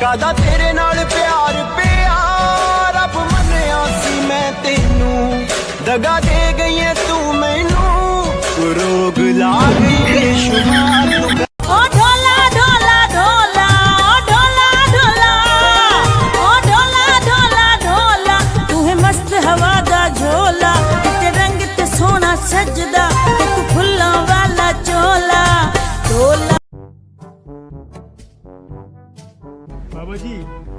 ज्यादा तेरे नाल प्यार पिया रब मन्निया सी मैं तेनू दगा दे गई है तू मैनू रोग ला गई बेशुमार ओ ढोला ढोला ढोला ओ ढोला ढोला ओ ढोला ढोला ढोला तू है मस्त हवा दा झोला ते रंग ते सोना सजदा ते तू फुल्लां वाला चोला ढोला। बाबा जी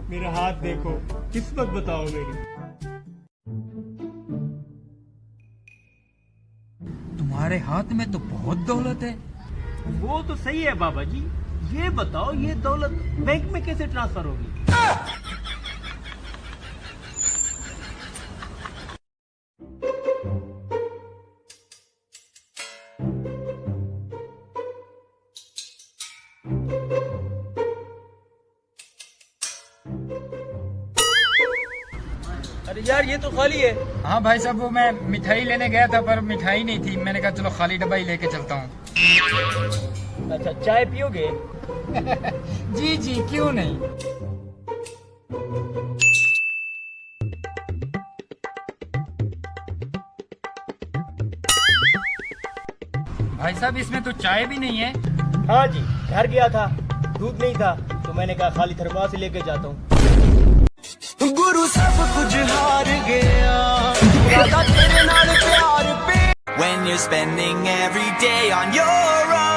मेरा हाथ देखो, किस्मत बताओ मेरी। तुम्हारे हाथ में तो बहुत दौलत है। वो तो सही है बाबा जी, ये बताओ ये दौलत बैंक में कैसे ट्रांसफर होगी? अरे यार ये तो खाली है। हाँ भाई साहब, वो मैं मिठाई लेने गया था पर मिठाई नहीं थी, मैंने कहा चलो खाली डब्बा ही लेके चलता हूँ। अच्छा चाय पियोगे? जी जी क्यों नहीं। भाई साहब इसमें तो चाय भी नहीं है। हाँ जी, घर गया था, दूध नहीं था तो मैंने कहा खाली थर्मास ही लेके जाता हूँ। गुरु सब कुछ हार गया ज्यादा तेरे नाल प्यार पे When you're spending every day on your own